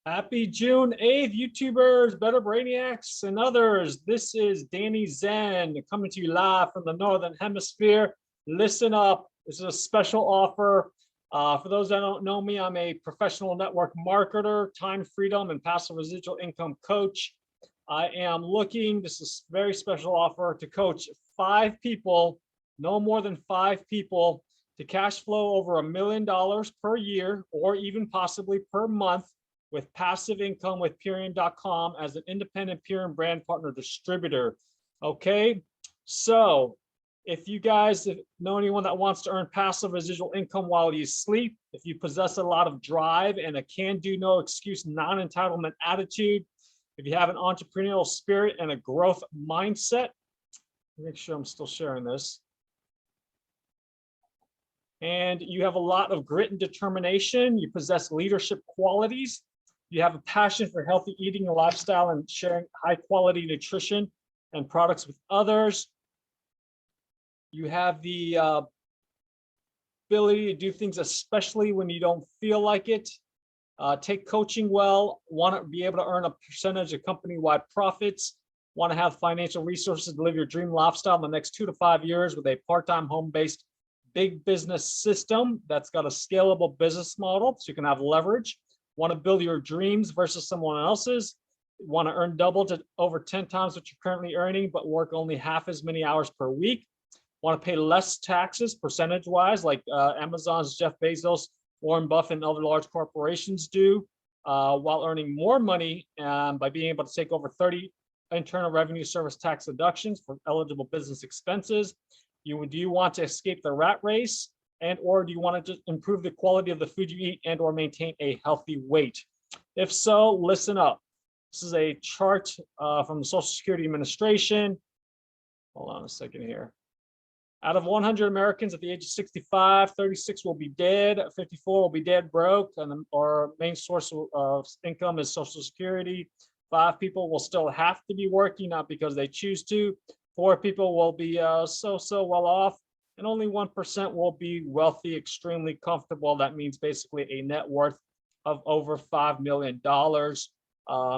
Happy June 8th, YouTubers, Better Brainiacs, and others. This is Danny Zen coming to you live from the Northern Hemisphere. Listen up. This is a special offer. For those that don't know me, I'm a professional network marketer, time freedom, and passive residual income coach. I am looking, this is a very special offer, to coach 5 people, no more than 5 people, to cash flow over $1 million per year or even possibly per month with passive income with Purium.com as an independent Purium brand partner distributor. Okay, so if you guys know anyone that wants to earn passive residual income while you sleep, if you possess a lot of drive and a can-do, no excuse, non-entitlement attitude, if you have an entrepreneurial spirit and a growth mindset, make sure I'm still sharing this, and you have a lot of grit and determination, you possess leadership qualities, you have a passion for healthy eating and lifestyle and sharing high quality nutrition and products with others, you have the ability to do things especially when you don't feel like it, take coaching well, want to be able to earn a percentage of company-wide profits, want to have financial resources to live your dream lifestyle in the next 2 to 5 years with a part-time home-based big business system that's got a scalable business model so you can have leverage, want to build your dreams versus someone else's, want to earn double to over 10 times what you're currently earning but work only half as many hours per week, want to pay less taxes percentage-wise like Amazon's Jeff Bezos, Warren Buffett, and other large corporations do, while earning more money by being able to take over 30 internal revenue service tax deductions for eligible business expenses. Do you want to escape the rat race, and or do you want to just improve the quality of the food you eat and or maintain a healthy weight? If so, listen up. This is a chart from the Social Security Administration. Hold on a second here. Out of 100 Americans at the age of 65, 36 will be dead, 54 will be dead broke, and our main source of income is Social Security. 5 people will still have to be working, not because they choose to. 4 people will be so well off, and only 1% will be wealthy, extremely comfortable. That means basically a net worth of over $5 million,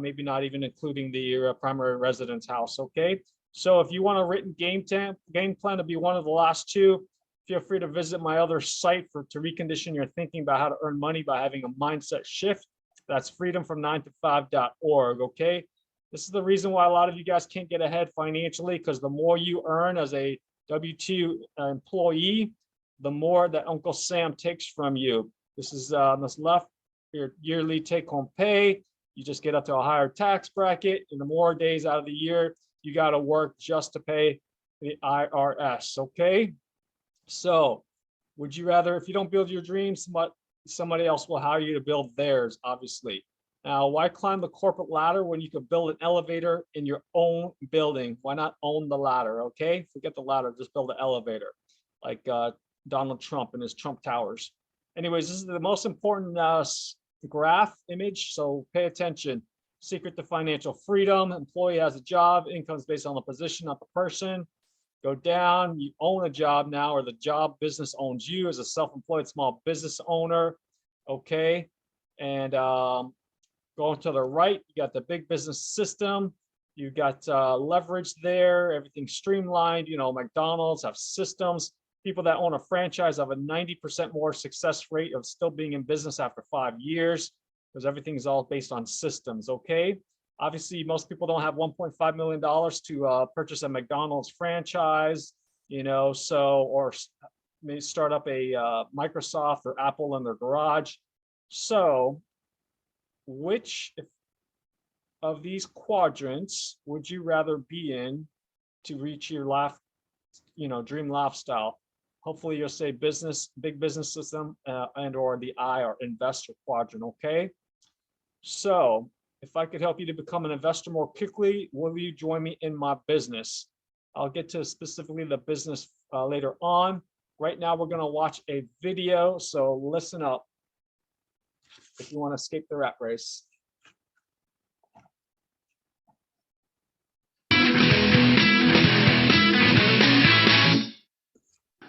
maybe not even including the primary residence house, okay? So if you want a written game plan to be one of the last 2, feel free to visit my other site to recondition your thinking about how to earn money by having a mindset shift. That's freedomfrom9to5.org, okay? This is the reason why a lot of you guys can't get ahead financially, because the more you earn as a W-2 employee, the more that Uncle Sam takes from you. This is on this left, your yearly take-home pay. You just get up to a higher tax bracket, and the more days out of the year you got to work just to pay the IRS, okay? So would you rather, if you don't build your dreams, somebody else will hire you to build theirs, obviously. Now, why climb the corporate ladder when you could build an elevator in your own building? Why not own the ladder, okay? Forget the ladder, just build an elevator, like Donald Trump and his Trump Towers. Anyways, this is the most important graph image, so pay attention. Secret to financial freedom: employee has a job, income is based on the position, not the person. Go down, you own a job now, or the job business owns you as a self-employed small business owner, okay? And going to the right, you got the big business system, you got leverage there, everything's streamlined. You know, McDonald's have systems. People that own a franchise have a 90% more success rate of still being in business after 5 years, because everything's all based on systems, okay? Obviously, most people don't have $1.5 million to purchase a McDonald's franchise, you know, so, or maybe start up a Microsoft or Apple in their garage. So which of these quadrants would you rather be in to reach your dream lifestyle? Hopefully you'll say business, big business system, and or the I, or investor quadrant, okay? So if I could help you to become an investor more quickly, will you join me in my business? I'll get to specifically the business later on. Right now, we're going to watch a video, so listen up if you want to escape the rat race.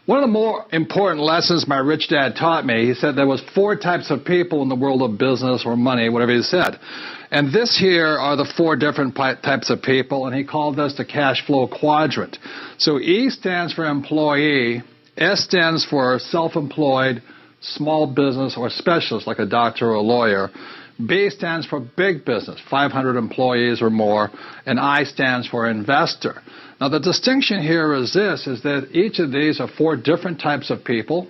One of the more important lessons my rich dad taught me, he said there was 4 types of people in the world of business or money, whatever he said. And this here are the 4 different types of people, and he called this the cash flow quadrant. So E stands for employee, S stands for self-employed, small business or specialist like a doctor or a lawyer. B stands for big business, 500 employees or more, and I stands for investor. Now the distinction here is this, is that each of these are 4 different types of people.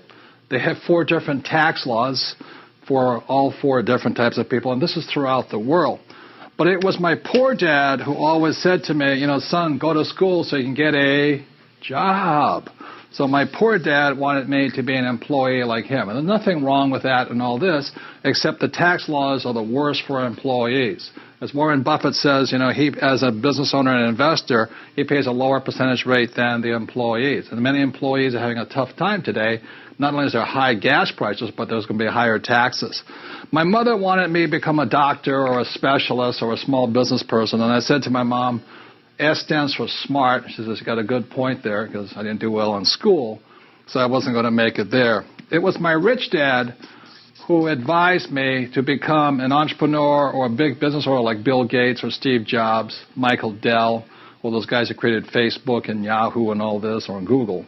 They have 4 different tax laws for all 4 different types of people, and this is throughout the world. But it was my poor dad who always said to me, you know, son, go to school so you can get a job. So my poor dad wanted me to be an employee like him. And there's nothing wrong with that and all this, except the tax laws are the worst for employees. As Warren Buffett says, you know, he, as a business owner and investor, he pays a lower percentage rate than the employees. And many employees are having a tough time today. Not only is there high gas prices, but there's going to be higher taxes. My mother wanted me to become a doctor or a specialist or a small business person. And I said to my mom, S stands for smart. She says, you got a good point there, because I didn't do well in school, so I wasn't going to make it there. It was my rich dad who advised me to become an entrepreneur or a big business owner like Bill Gates or Steve Jobs, Michael Dell, all those guys who created Facebook and Yahoo and all this, or Google.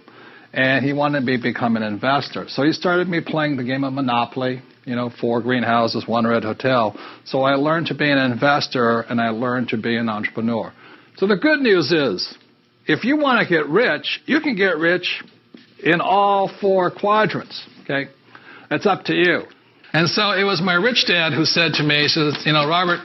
And he wanted me to become an investor. So he started me playing the game of Monopoly, you know, 4 greenhouses, 1 red hotel. So I learned to be an investor and I learned to be an entrepreneur. So the good news is, if you want to get rich, you can get rich in all 4 quadrants, okay? It's up to you. And so it was my rich dad who said to me, he says, you know, Robert,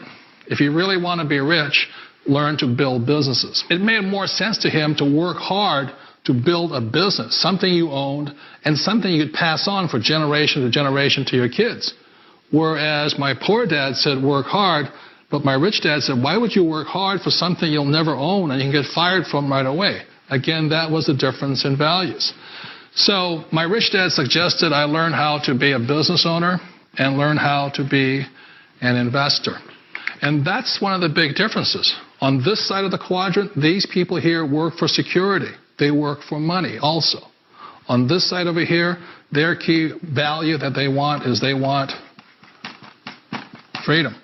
if you really want to be rich, learn to build businesses. It made more sense to him to work hard to build a business, something you owned and something you could pass on for generation to generation to your kids. Whereas my poor dad said work hard, but my rich dad said, why would you work hard for something you'll never own and you can get fired from right away? Again, that was the difference in values. So my rich dad suggested I learn how to be a business owner and learn how to be an investor. And that's one of the big differences. On this side of the quadrant, these people here work for security. They work for money also. On this side over here, their key value that they want is they want freedom.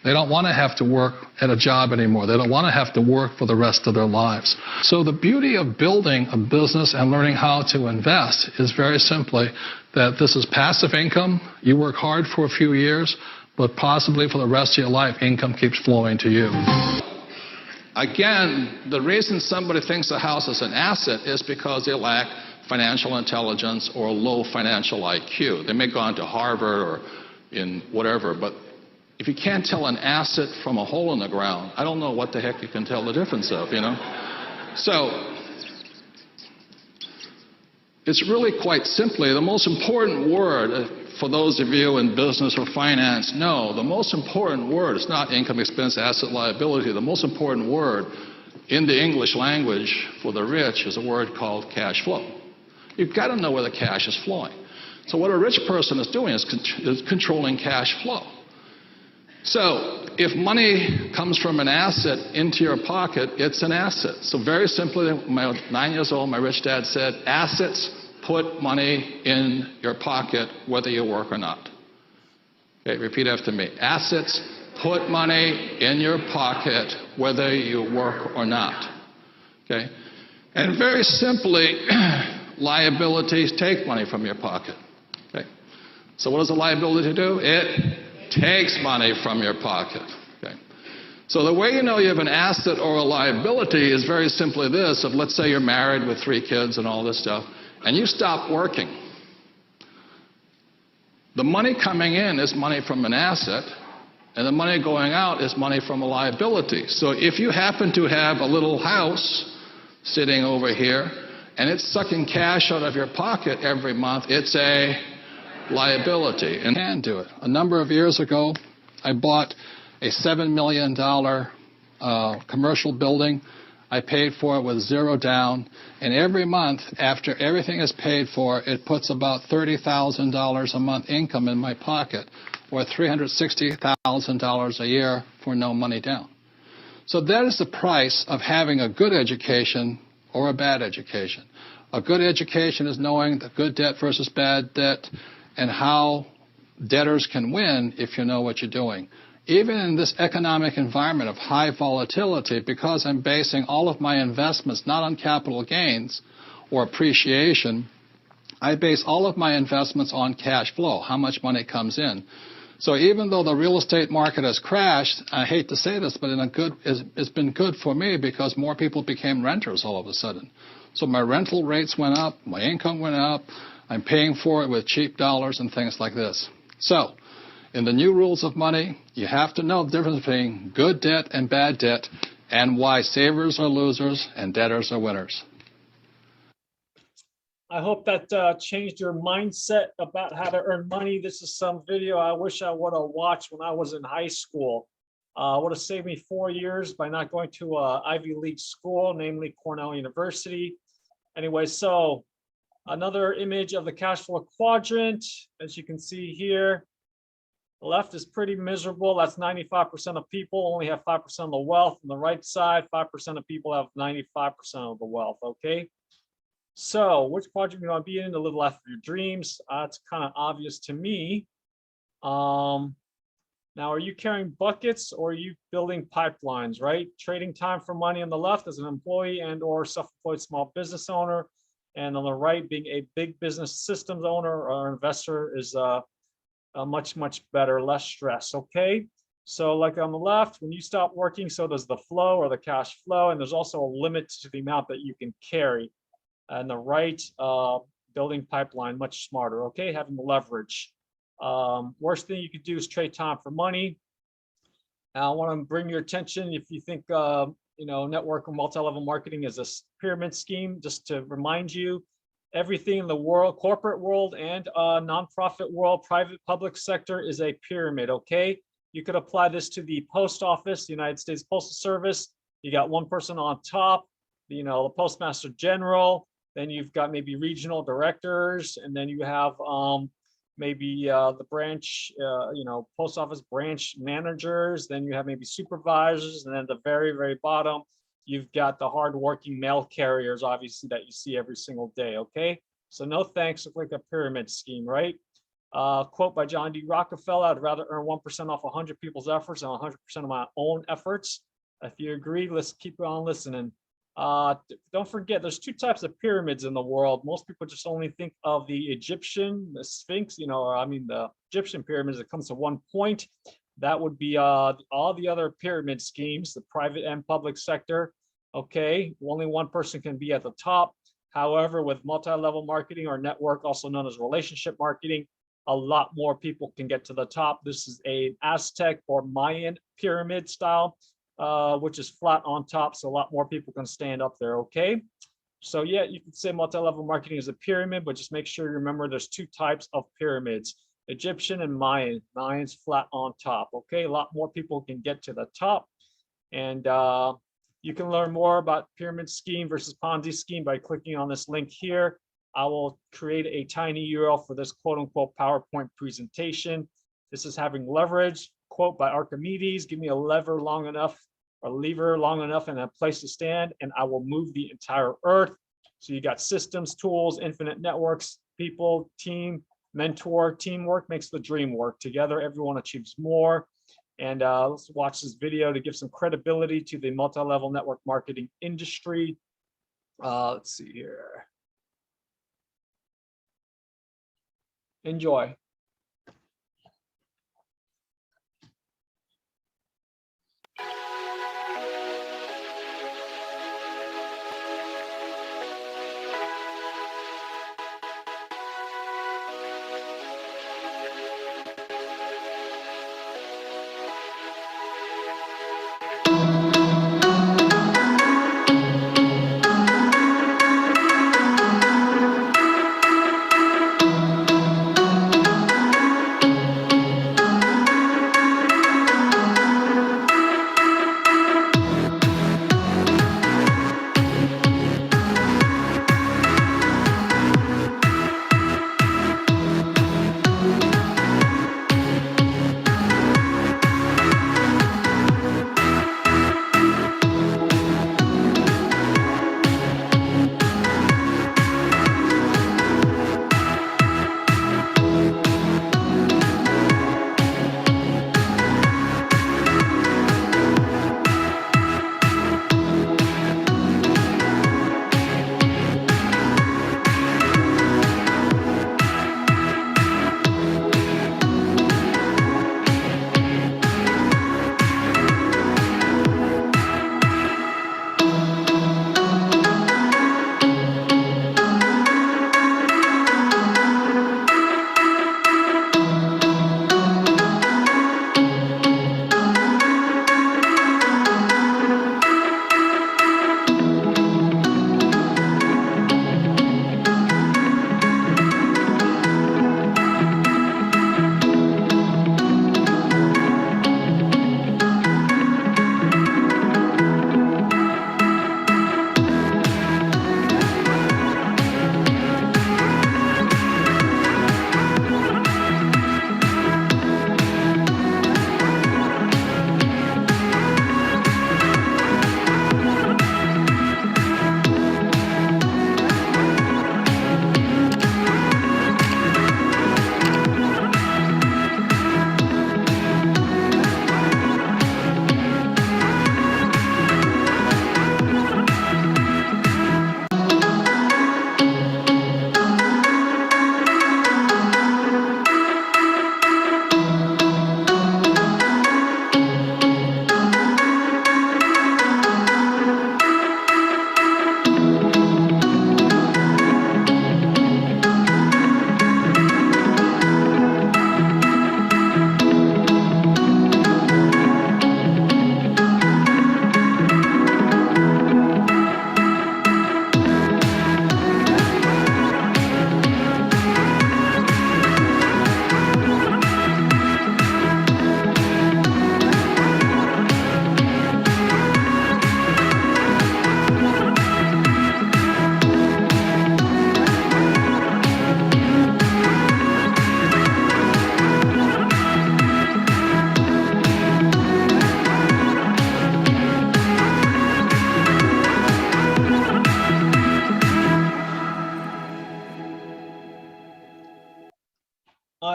They don't want to have to work at a job anymore. They don't want to have to work for the rest of their lives. So the beauty of building a business and learning how to invest is very simply that this is passive income. You work hard for a few years, but possibly for the rest of your life, income keeps flowing to you. Again, the reason somebody thinks a house is an asset is because they lack financial intelligence or low financial IQ. They may go on to Harvard or in whatever, but if you can't tell an asset from a hole in the ground, I don't know what the heck you can tell the difference of, you know? So it's really quite simply the most important word for those of you in business or finance. No, the most important word is not income, expense, asset, liability. The most important word in the English language for the rich is a word called cash flow. You've got to know where the cash is flowing. So what a rich person is doing is controlling cash flow. So if money comes from an asset into your pocket, it's an asset. So very simply, when I was 9 years old, my rich dad said, assets put money in your pocket whether you work or not. Okay, repeat after me. Assets put money in your pocket whether you work or not. Okay? And very simply, liabilities take money from your pocket. Okay? So what does a liability do? It takes money from your pocket. Okay? So the way you know you have an asset or a liability is very simply this. If let's say you're married with 3 kids and all this stuff, and you stop working, the money coming in is money from an asset, and the money going out is money from a liability. So if you happen to have a little house sitting over here, and it's sucking cash out of your pocket every month, it's a liability. And can do it. A number of years ago, I bought a $7 million commercial building. I paid for it with 0 down, and every month after everything is paid for, it puts about $30,000 a month income in my pocket, or $360,000 a year for no money down. So that is the price of having a good education or a bad education. A good education is knowing the good debt versus bad debt and how debtors can win if you know what you're doing. Even in this economic environment of high volatility, because I'm basing all of my investments not on capital gains or appreciation, I base all of my investments on cash flow, how much money comes in. So even though the real estate market has crashed, I hate to say this, but it's been good for me because more people became renters all of a sudden. So my rental rates went up, my income went up, I'm paying for it with cheap dollars and things like this. So in the new rules of money, you have to know the difference between good debt and bad debt and why savers are losers and debtors are winners. I hope that changed your mindset about how to earn money. This is some video I wish I would have watched when I was in high school. Would have saved me 4 years by not going to an Ivy League school, namely Cornell University. Anyway, so another image of the cash flow quadrant, as you can see here. The left is pretty miserable. That's 95% of people only have 5% of the wealth. On the right side, 5% of people have 95% of the wealth, okay? So which quadrant you want to be in to live the life of your dreams? It's kind of obvious to me. Now, are you carrying buckets or are you building pipelines, right? Trading time for money on the left as an employee and or self-employed small business owner. And on the right, being a big business systems owner or investor is much, much better, less stress, okay? So like on the left, when you stop working, so does the flow or the cash flow. And there's also a limit to the amount that you can carry. And the right, building pipeline, much smarter, okay? Having the leverage. Worst thing you could do is trade time for money. I want to bring your attention, if you think, network or multi-level marketing is a pyramid scheme, just to remind you, everything in the world, corporate world and nonprofit world, private, public sector is a pyramid, okay? You could apply this to the post office, the United States Postal Service. You got one person on top, the Postmaster General. Then you've got maybe regional directors, and then you have maybe the branch, post office branch managers. Then you have maybe supervisors, and then at the very, very bottom, you've got the hardworking mail carriers, obviously, that you see every single day, okay? So no thanks, look like a pyramid scheme, right? Quote by John D. Rockefeller, I'd rather earn 1% off 100 people's efforts than 100% of my own efforts. If you agree, let's keep on listening. Don't forget, there's two types of pyramids in the world. Most people just only think of the Egyptian, the Sphinx, the Egyptian pyramids that comes to one point. That would be all the other pyramid schemes, the private and public sector. Okay, only one person can be at the top. However, with multi-level marketing or network, also known as relationship marketing, a lot more people can get to the top. This is an Aztec or Mayan pyramid style, which is flat on top, so a lot more people can stand up there, okay? So yeah, you could say multi-level marketing is a pyramid, but just make sure you remember there's two types of pyramids, Egyptian and Mayan. Mayan's flat on top, okay? A lot more people can get to the top. And you can learn more about pyramid scheme versus Ponzi scheme by clicking on this link here. I will create a tiny URL for this quote unquote PowerPoint presentation. This is having leverage. Quote by Archimedes, give me a lever long enough or lever long enough and a place to stand, and I will move the entire earth. So you got systems, tools, infinite networks, people, team, mentor, teamwork makes the dream work. Together, everyone achieves more. And let's watch this video to give some credibility to the multi-level network marketing industry. Let's see here. Enjoy.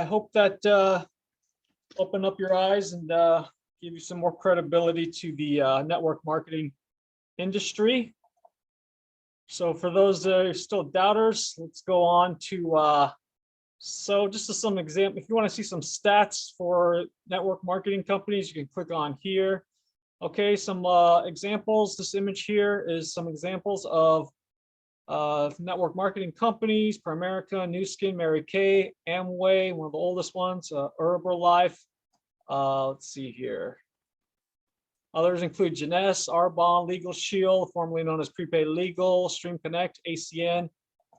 hope that open up your eyes and give you some more credibility to the network marketing industry. So for those that are still doubters, let's go on to so just as some example, if you want to see some stats for network marketing companies, you can click on here. Okay, some examples. This image here is some examples of network marketing companies: Primerica, New Skin, Mary Kay, Amway, one of the oldest ones, Herbalife. Let's see here. Others include Jeunesse, Arbonne, Legal Shield, formerly known as Prepaid Legal, Stream Connect, ACN,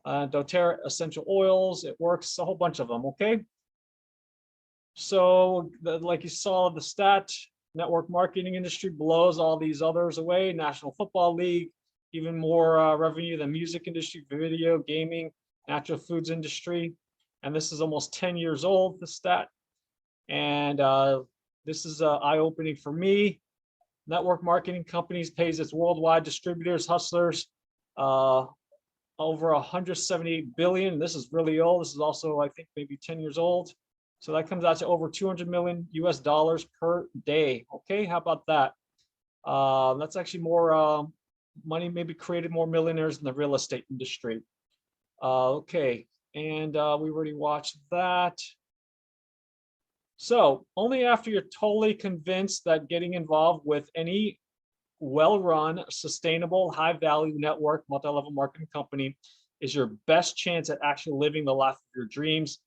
doTERRA Essential Oils. It works, a whole bunch of them. Okay. So like you saw the stat, network marketing industry blows all these others away. National Football League, even more revenue than music industry, video, gaming, natural foods industry. And this is almost 10 years old, the stat. And this is eye-opening for me. Network marketing companies pays its worldwide distributors, hustlers, over 178 billion. This is really old. This is also, I think, maybe 10 years old. So that comes out to over 200 million US dollars per day. Okay, how about that? That's actually more money, maybe created more millionaires in the real estate industry. Okay, and we already watched that. So only after you're totally convinced that getting involved with any well-run, sustainable, high-value network, multi-level marketing company is your best chance at actually living the life of your dreams.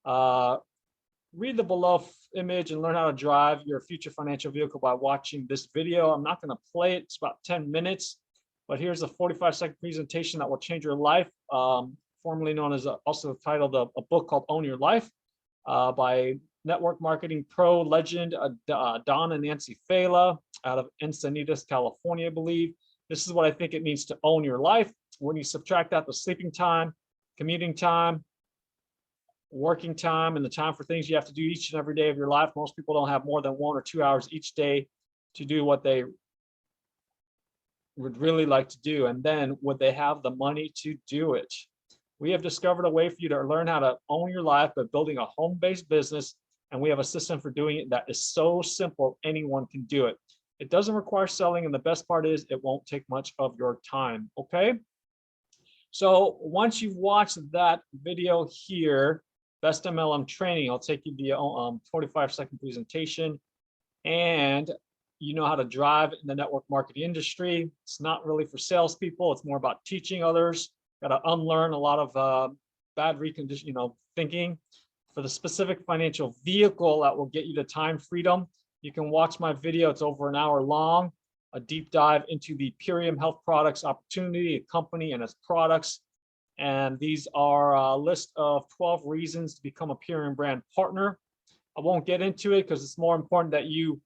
Read the below image and learn how to drive your future financial vehicle by watching this video. I'm not going to play it. It's about 10 minutes, but here's a 45-second presentation that will change your life, formerly known as also titled a book called Own Your Life by network marketing pro legend Don and Nancy Fela out of Encinitas, California, I believe. This is what I think it means to own your life. When you subtract out the sleeping time, commuting time, working time, and the time for things you have to do each and every day of your life, most people don't have more than 1 or 2 hours each day to do what they would really like to do. And then would they have the money to do it? We have discovered a way for you to learn how to own your life by building a home-based business. And we have a system for doing it that is so simple, anyone can do it. It doesn't require selling, and the best part is it won't take much of your time, okay? So once you've watched that video here, Best MLM Training, I'll take you the 45-second presentation, and you know how to drive in the network marketing industry. It's not really for salespeople. It's more about teaching others. Got to unlearn a lot of bad thinking. For the specific financial vehicle that will get you to time freedom, you can watch my video. It's over an hour long, a deep dive into the Purium Health Products opportunity, a company and its products. And these are a list of 12 reasons to become a Purium brand partner. I won't get into it because it's more important that you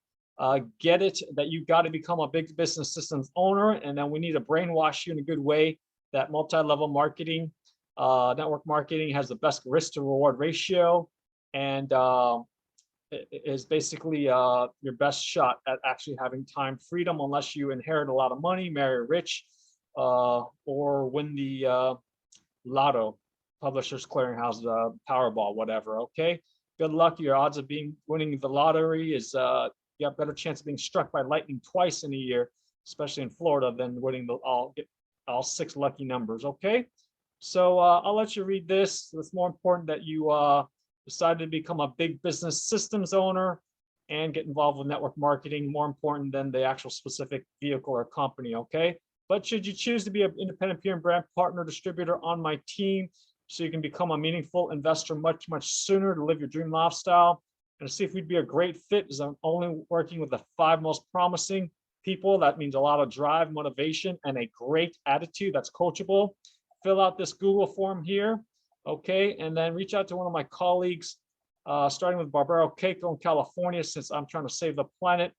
get it, that you got to become a big business systems owner. And then we need to brainwash you in a good way that multi-level marketing, network marketing has the best risk to reward ratio, and is basically your best shot at actually having time freedom, unless you inherit a lot of money, marry rich, or win the lotto, Publishers Clearinghouse, Powerball, whatever. Okay, good luck. Your odds of winning the lottery is you have a better chance of being struck by lightning twice in a year, especially in Florida, than winning all 6 lucky numbers. Okay, so I'll let you read this. It's more important that you decide to become a big business systems owner and get involved with network marketing, more important than the actual specific vehicle or company. Okay, but should you choose to be an independent Purium brand partner distributor on my team, so you can become a meaningful investor much sooner to live your dream lifestyle, and to see if we'd be a great fit, because I'm only working with the 5 most promising people. That means a lot of drive, motivation, and a great attitude that's coachable. Fill out this Google form here, okay, and then reach out to one of my colleagues, starting with Barbero Caico in California, since I'm trying to save the planet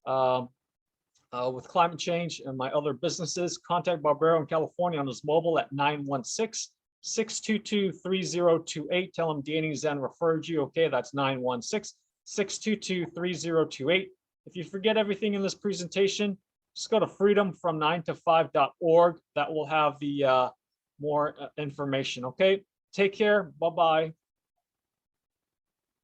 with climate change and my other businesses. Contact Barbero in California on his mobile at 916-622-3028. Tell him Danny Zen referred you. Okay, that's 916-622-3028. If you forget everything in this presentation, just go to freedomfrom9to5.org. That will have the more information. Okay, take care. Bye-bye.